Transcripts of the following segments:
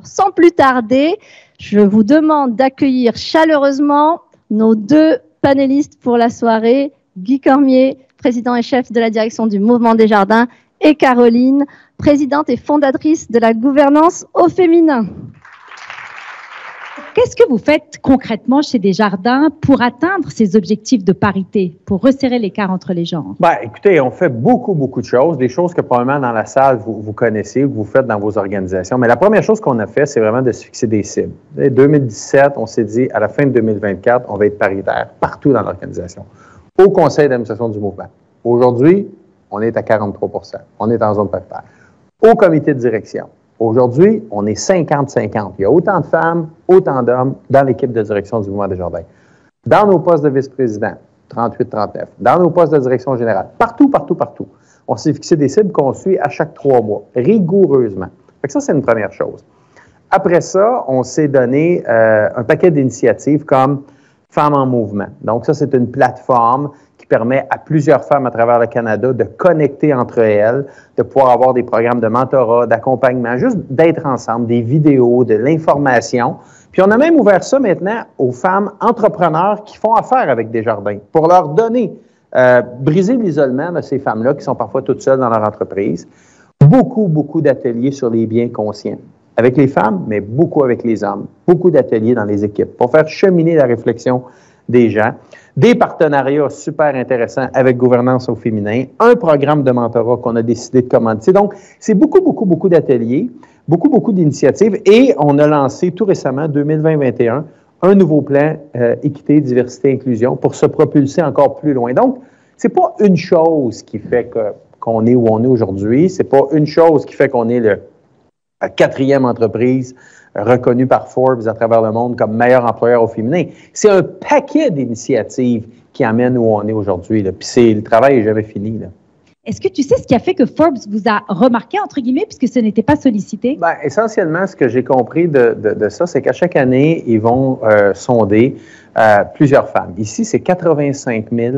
Alors, sans plus tarder, je vous demande d'accueillir chaleureusement nos deux panélistes pour la soirée, Guy Cormier, président et chef de la direction du Mouvement Desjardins, et Caroline, présidente et fondatrice de la gouvernance au féminin. Qu'est-ce que vous faites concrètement chez Desjardins pour atteindre ces objectifs de parité, pour resserrer l'écart entre les genres? Ben, écoutez, on fait beaucoup de choses, des choses que probablement dans la salle, vous connaissez ou que vous faites dans vos organisations. Mais la première chose qu'on a fait, c'est vraiment de se fixer des cibles. En 2017, on s'est dit, à la fin de 2024, on va être paritaire partout dans l'organisation, au conseil d'administration du mouvement. Aujourd'hui, on est à 43 %. On est en zone paritaire. Au comité de direction. Aujourd'hui, on est 50-50. Il y a autant de femmes, autant d'hommes dans l'équipe de direction du Mouvement Desjardins. Dans nos postes de vice-président, 38-39. Dans nos postes de direction générale, partout. On s'est fixé des cibles qu'on suit à chaque 3 mois, rigoureusement. Fait que ça, c'est une première chose. Après ça, on s'est donné un paquet d'initiatives comme Femmes en mouvement. Donc ça, c'est une plateforme qui permet à plusieurs femmes à travers le Canada de connecter entre elles, de pouvoir avoir des programmes de mentorat, d'accompagnement, juste d'être ensemble, des vidéos, de l'information. Puis on a même ouvert ça maintenant aux femmes entrepreneurs qui font affaire avec Desjardins pour leur donner, briser l'isolement de ces femmes-là qui sont parfois toutes seules dans leur entreprise. Beaucoup d'ateliers sur les biens conscients. Avec les femmes, mais beaucoup avec les hommes. Beaucoup d'ateliers dans les équipes pour faire cheminer la réflexion des gens. Des partenariats super intéressants avec Gouvernance au féminin, un programme de mentorat qu'on a décidé de commanditer. Donc, c'est beaucoup d'ateliers, beaucoup d'initiatives et on a lancé tout récemment, 2020-2021, un nouveau plan équité, diversité, inclusion pour se propulser encore plus loin. Donc, c'est pas une chose qui fait qu'on est où on est aujourd'hui, c'est pas une chose qui fait qu'on est la 4e entreprise reconnue par Forbes à travers le monde comme meilleur employeur au féminin. C'est un paquet d'initiatives qui amènent où on est aujourd'hui. Puis le travail n'est jamais fini. Là. Est-ce que tu sais ce qui a fait que Forbes vous a remarqué, entre guillemets, puisque ce n'était pas sollicité? Bien, essentiellement, ce que j'ai compris de ça, c'est qu'à chaque année, ils vont sonder plusieurs femmes. Ici, c'est 85 000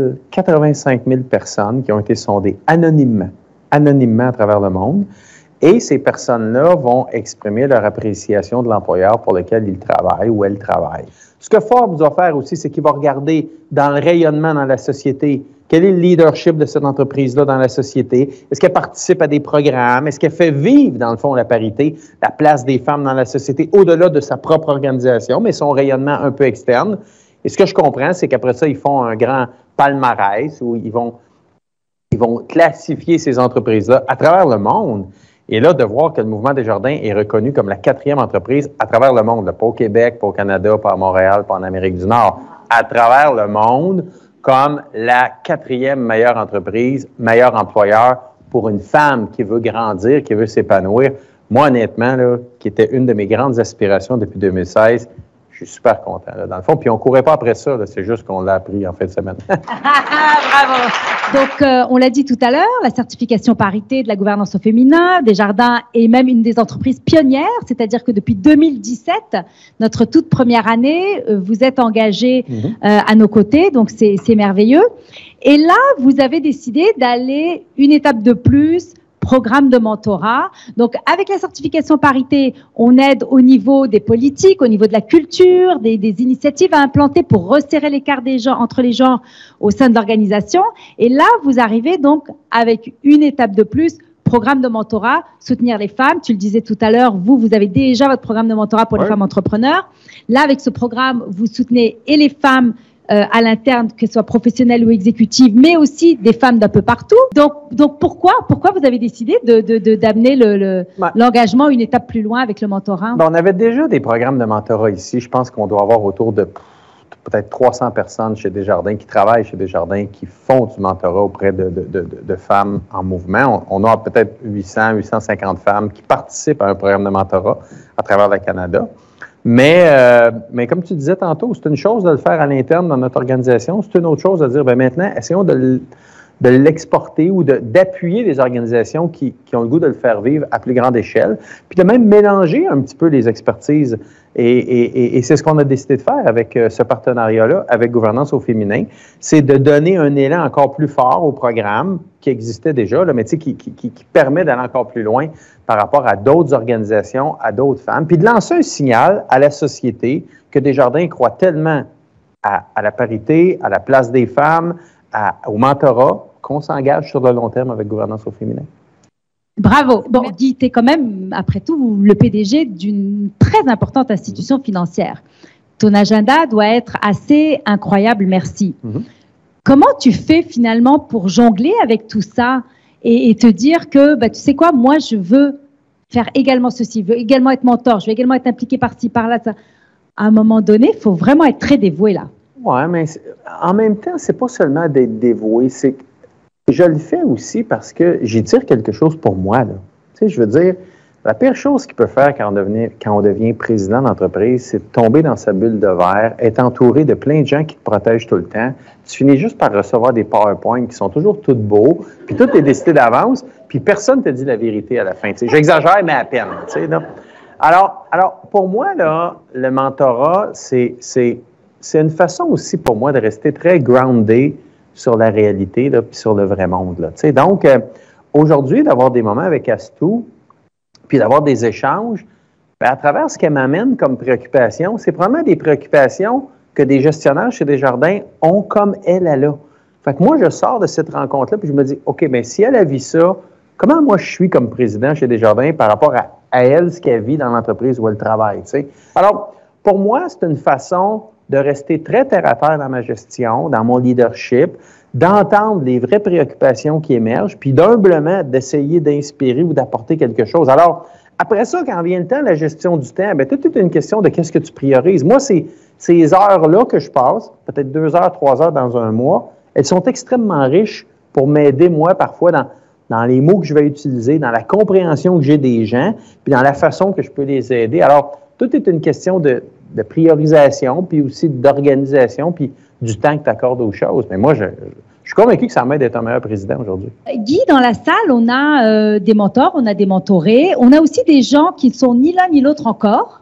personnes qui ont été sondées anonymement à travers le monde. Et ces personnes-là vont exprimer leur appréciation de l'employeur pour lequel ils travaillent ou elles travaillent. Ce que Forbes va faire aussi, c'est qu'il va regarder dans le rayonnement dans la société, quel est le leadership de cette entreprise-là dans la société? Est-ce qu'elle participe à des programmes? Est-ce qu'elle fait vivre, dans le fond, la parité, la place des femmes dans la société, au-delà de sa propre organisation, mais son rayonnement un peu externe? Et ce que je comprends, c'est qu'après ça, ils font un grand palmarès où ils vont classifier ces entreprises-là à travers le monde. Et là, de voir que le Mouvement Desjardins est reconnu comme la 4e entreprise à travers le monde, là, pas au Québec, pas au Canada, pas à Montréal, pas en Amérique du Nord, à travers le monde, comme la 4e meilleure entreprise, meilleur employeur pour une femme qui veut grandir, qui veut s'épanouir. Moi, honnêtement, là, qui était une de mes grandes aspirations depuis 2016, je suis super content, là, dans le fond. Puis on ne courait pas après ça, c'est juste qu'on l'a appris en fin de semaine. Bravo! Donc, on l'a dit tout à l'heure, la certification parité de la gouvernance au féminin, Desjardins est même une des entreprises pionnières, c'est-à-dire que depuis 2017, notre toute première année, vous êtes engagés à nos côtés, donc c'est merveilleux. Et là, vous avez décidé d'aller une étape de plus, programme de mentorat. Donc, avec la certification parité, on aide au niveau des politiques, au niveau de la culture, des initiatives à implanter pour resserrer l'écart entre les genres au sein de l'organisation. Et là, vous arrivez donc avec une étape de plus, programme de mentorat, soutenir les femmes. Tu le disais tout à l'heure, vous avez déjà votre programme de mentorat pour les femmes entrepreneurs. Là, avec ce programme, vous soutenez et les femmes à l'interne, que ce soit professionnelle ou exécutive, mais aussi des femmes d'un peu partout. Donc pourquoi vous avez décidé d'amener l'engagement une étape plus loin avec le mentorat? On avait déjà des programmes de mentorat ici. Je pense qu'on doit avoir autour de peut-être 300 personnes chez Desjardins, qui travaillent chez Desjardins, qui font du mentorat auprès de femmes en mouvement. On a peut-être 850 femmes qui participent à un programme de mentorat à travers le Canada. Mais comme tu disais tantôt, c'est une chose de le faire à l'interne dans notre organisation, c'est une autre chose de dire, maintenant, essayons de de l'exporter ou d'appuyer les organisations qui ont le goût de le faire vivre à plus grande échelle, puis de même mélanger un petit peu les expertises. Et c'est ce qu'on a décidé de faire avec ce partenariat-là, avec Gouvernance au féminin, c'est de donner un élan encore plus fort au programme qui existait déjà, là, mais qui permet d'aller encore plus loin par rapport à d'autres organisations, à d'autres femmes, puis de lancer un signal à la société que Desjardins croit tellement à la parité, à la place des femmes, au mentorat, qu'on s'engage sur le long terme avec Gouvernance au féminin. Bravo. Bon, Guy, tu es quand même, après tout, le PDG d'une très importante institution financière. Ton agenda doit être assez incroyable, merci. Comment tu fais finalement pour jongler avec tout ça et te dire que, tu sais quoi, moi, je veux faire également ceci, je veux également être mentor, je veux également être impliqué par-ci, par-là. Ça. À un moment donné, il faut vraiment être très dévoué là. Oui, mais en même temps, c'est pas seulement d'être dévoué, c'est que je le fais aussi parce que j'y tire quelque chose pour moi. Là. Tu sais, je veux dire, la pire chose qu'il peut faire quand on devient président d'entreprise, c'est de tomber dans sa bulle de verre, être entouré de plein de gens qui te protègent tout le temps. Tu finis juste par recevoir des PowerPoints qui sont toujours tous beaux, puis tout est décidé d'avance, puis personne ne te dit la vérité à la fin. Tu sais, j'exagère, mais à peine. Tu sais, là. Alors, pour moi, là, le mentorat, c'est une façon aussi pour moi de rester très groundé sur la réalité, là, puis sur le vrai monde. Là. Tu sais, donc, aujourd'hui, d'avoir des moments avec Astou, puis d'avoir des échanges, bien, à travers ce qu'elle m'amène comme préoccupation, c'est probablement des préoccupations que des gestionnaires chez Desjardins ont comme elle a. Fait que moi, je sors de cette rencontre-là, puis je me dis, OK, bien, si elle a vu ça, comment moi je suis comme président chez Desjardins par rapport à elle, ce qu'elle vit dans l'entreprise où elle travaille, tu sais? Alors, pour moi, c'est une façon de rester très terre-à-terre dans ma gestion, dans mon leadership, d'entendre les vraies préoccupations qui émergent, puis d'humblement d'essayer d'inspirer ou d'apporter quelque chose. Alors, après ça, quand vient le temps, la gestion du temps, bien, tout est une question de qu'est-ce que tu priorises. Moi, ces heures-là que je passe, peut-être 2 heures, 3 heures dans un mois, elles sont extrêmement riches pour m'aider, moi, parfois, dans les mots que je vais utiliser, dans la compréhension que j'ai des gens, puis dans la façon que je peux les aider. Alors, tout est une question de priorisation, puis aussi d'organisation, puis du temps que tu accordes aux choses. Mais moi, je suis convaincu que ça m'aide d'être un meilleur président aujourd'hui. Guy, dans la salle, on a des mentors, on a des mentorés, on a aussi des gens qui ne sont ni l'un ni l'autre encore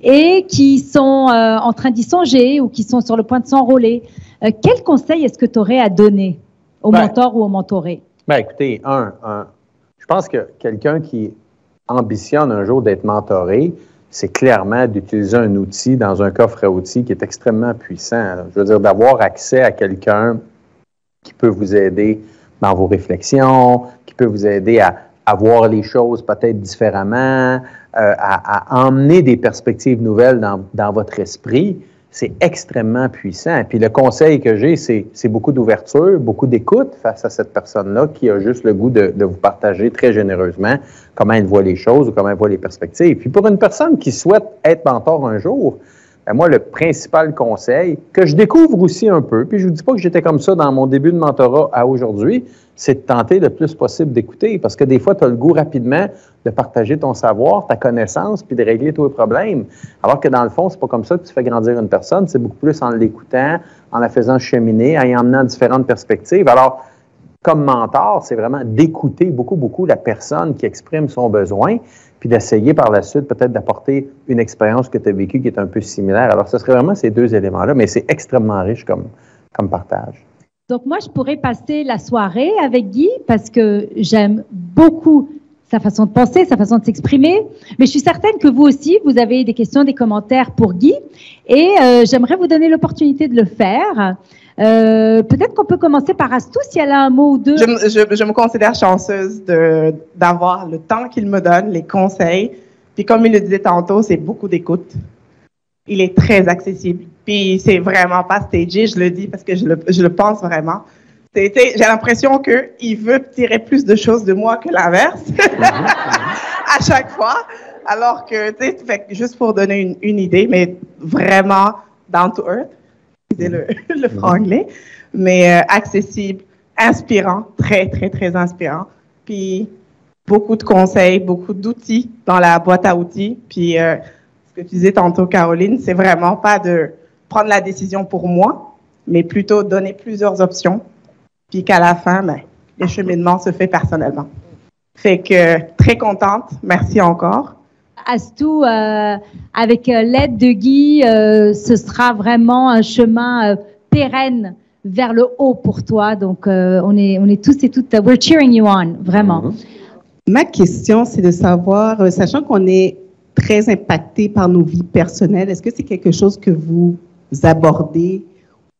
et qui sont en train d'y songer ou qui sont sur le point de s'enrôler. Quel conseil est-ce que tu aurais à donner aux mentors ou aux mentorés? Bien, écoutez, je pense que quelqu'un qui ambitionne un jour d'être mentoré, c'est clairement d'utiliser un outil dans un coffre à outils qui est extrêmement puissant. Je veux dire, d'avoir accès à quelqu'un qui peut vous aider dans vos réflexions, qui peut vous aider à voir les choses peut-être différemment, à emmener des perspectives nouvelles dans votre esprit, c'est extrêmement puissant. Puis le conseil que j'ai, c'est beaucoup d'ouverture, beaucoup d'écoute face à cette personne-là qui a juste le goût de vous partager très généreusement comment elle voit les choses ou comment elle voit les perspectives. Puis pour une personne qui souhaite être mentor un jour, ben moi, le principal conseil, que je découvre aussi un peu, puis je ne vous dis pas que j'étais comme ça dans mon début de mentorat à aujourd'hui, c'est de tenter le plus possible d'écouter, parce que des fois, tu as le goût rapidement de partager ton savoir, ta connaissance, puis de régler tous les problèmes. Alors que dans le fond, c'est pas comme ça que tu fais grandir une personne, c'est beaucoup plus en l'écoutant, en la faisant cheminer, en y emmenant différentes perspectives. Alors, comme mentor, c'est vraiment d'écouter beaucoup, beaucoup la personne qui exprime son besoin, puis d'essayer par la suite peut-être d'apporter une expérience que tu as vécue qui est un peu similaire. Alors, ce serait vraiment ces deux éléments-là, mais c'est extrêmement riche comme partage. Donc, moi, je pourrais passer la soirée avec Guy parce que j'aime beaucoup sa façon de penser, sa façon de s'exprimer. Mais je suis certaine que vous aussi, vous avez des questions, des commentaires pour Guy. Et j'aimerais vous donner l'opportunité de le faire. Peut-être qu'on peut commencer par Astou, si elle a un mot ou deux. Je me considère chanceuse d'avoir le temps qu'il me donne, les conseils. Puis comme il le disait tantôt, c'est beaucoup d'écoute. Il est très accessible. Puis c'est vraiment pas stagé, je le dis parce que je le pense vraiment. J'ai l'impression qu'il veut tirer plus de choses de moi que l'inverse à chaque fois. Alors que, tu sais, juste pour donner une idée, mais vraiment down to earth, c'est le franglais, mais accessible, inspirant, très, très, très inspirant. Puis beaucoup de conseils, beaucoup d'outils dans la boîte à outils. Puis ce que tu disais tantôt, Caroline, c'est vraiment pas de prendre la décision pour moi, mais plutôt donner plusieurs options puis qu'à la fin, ben, le cheminement se fait personnellement. Fait que très contente. Merci encore. Astou, avec l'aide de Guy, ce sera vraiment un chemin pérenne vers le haut pour toi. Donc, on est tous et toutes, we're cheering you on, vraiment. Ma question, c'est de savoir, sachant qu'on est très impacté par nos vies personnelles, est-ce que c'est quelque chose que vous abordez,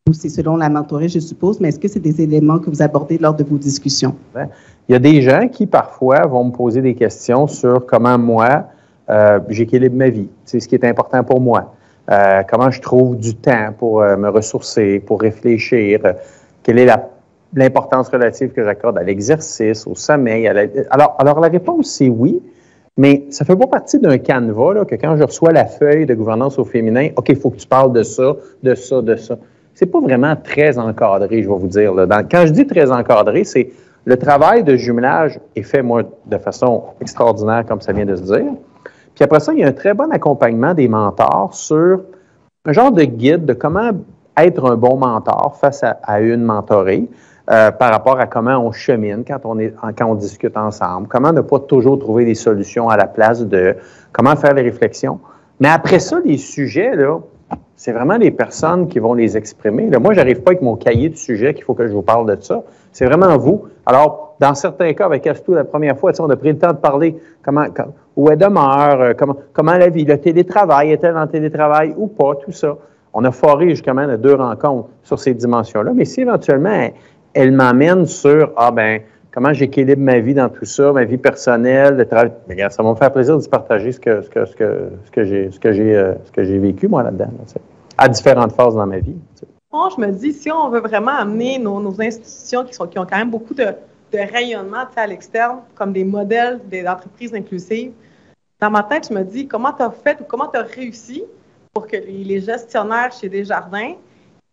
ou c'est selon la mentorée, je suppose, mais est-ce que c'est des éléments que vous abordez lors de vos discussions? Il y a des gens qui, parfois, vont me poser des questions sur comment moi, j'équilibre ma vie. C'est ce qui est important pour moi. Comment je trouve du temps pour me ressourcer, pour réfléchir. Quelle est l'importance relative que j'accorde à l'exercice, au sommeil. Alors, la réponse, c'est oui, mais ça ne fait pas partie d'un canevas là, que quand je reçois la feuille de gouvernance au féminin, OK, il faut que tu parles de ça, de ça, de ça. C'est pas vraiment très encadré, je vais vous dire. Là. Quand je dis très encadré, c'est le travail de jumelage est fait, moi, de façon extraordinaire, comme ça vient de se dire. Puis après ça, il y a un très bon accompagnement des mentors sur un genre de guide de comment être un bon mentor face à une mentorée par rapport à comment on chemine quand on discute ensemble, comment ne pas toujours trouver des solutions à la place de, comment faire les réflexions. Mais après ça, les sujets, là, c'est vraiment les personnes qui vont les exprimer. Là, moi, je n'arrive pas avec mon cahier de sujets qu'il faut que je vous parle de ça. C'est vraiment vous. Alors, dans certains cas, avec Astou, la première fois, on a pris le temps de parler où elle demeure, comment la vie, le télétravail, est-elle en télétravail ou pas, tout ça. On a foré justement de 2 rencontres sur ces dimensions-là. Mais si éventuellement, elle m'amène sur, comment j'équilibre ma vie dans tout ça, ma vie personnelle, le travail. Regarde, ça va me faire plaisir de partager ce que j'ai vécu, moi, là-dedans, là, à différentes phases dans ma vie. Bon, je me dis, si on veut vraiment amener nos institutions qui ont quand même beaucoup de rayonnement à l'externe, comme des modèles d'entreprises inclusives, dans ma tête, je me dis, comment tu as fait ou comment tu as réussi pour que les gestionnaires chez Desjardins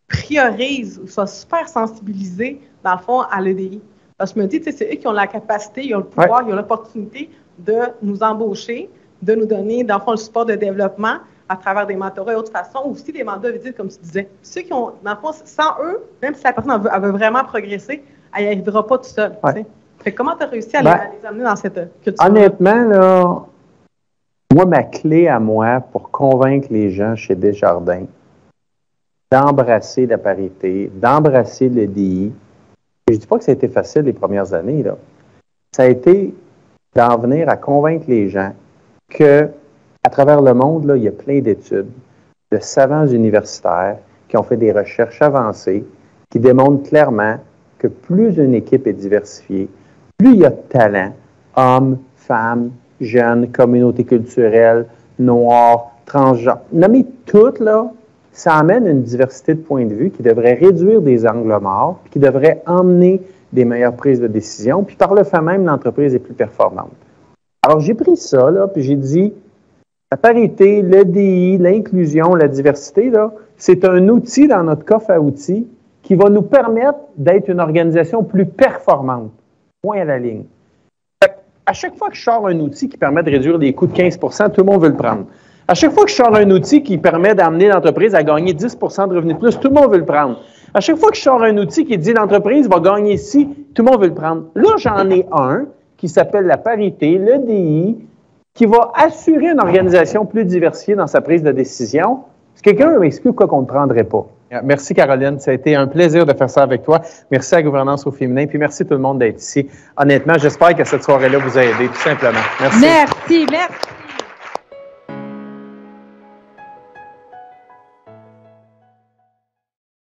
priorisent ou soient super sensibilisés, dans le fond, à l'EDI. Parce que je me dis, c'est eux qui ont la capacité, ils ont le pouvoir, ils ont l'opportunité de nous embaucher, de nous donner, dans le fond, le support de développement à travers des mentorats et autres façons, ou aussi des mandats visibles, comme tu disais. Ceux qui ont, dans le fond, sans eux, même si la personne elle veut vraiment progresser, elle n'y arrivera pas tout seul. Ouais. Fait que comment tu as réussi à les amener dans cette culture? Honnêtement, là, moi, ma clé à moi pour convaincre les gens chez Desjardins d'embrasser la parité, d'embrasser l'EDI, je ne dis pas que ça a été facile les premières années, là. Ça a été d'en venir à convaincre les gens que à travers le monde, là, il y a plein d'études de savants universitaires qui ont fait des recherches avancées qui démontrent clairement que plus une équipe est diversifiée, plus il y a de talent, hommes, femmes, jeunes, communautés culturelles, noirs, transgenres, nommez toutes, là, ça amène une diversité de points de vue qui devrait réduire des angles morts, qui devrait emmener des meilleures prises de décision, puis par le fait même, l'entreprise est plus performante. Alors, j'ai pris ça, là, puis j'ai dit, la parité, l'EDI, l'inclusion, la diversité, là, c'est un outil dans notre coffre à outils qui va nous permettre d'être une organisation plus performante. Point à la ligne. À chaque fois que je sors un outil qui permet de réduire les coûts de 15 % tout le monde veut le prendre. À chaque fois que je sors un outil qui permet d'amener l'entreprise à gagner 10 % de revenus de plus, tout le monde veut le prendre. À chaque fois que je sors un outil qui dit l'entreprise va gagner ci, tout le monde veut le prendre. Là, j'en ai un qui s'appelle la parité, l'EDI, qui va assurer une organisation plus diversifiée dans sa prise de décision. Est-ce que quelqu'un m'explique pourquoi on ne prendrait pas? Merci, Caroline. Ça a été un plaisir de faire ça avec toi. Merci à la Gouvernance au féminin. Puis merci tout le monde d'être ici. Honnêtement, j'espère que cette soirée-là vous a aidé, tout simplement. Merci. Merci.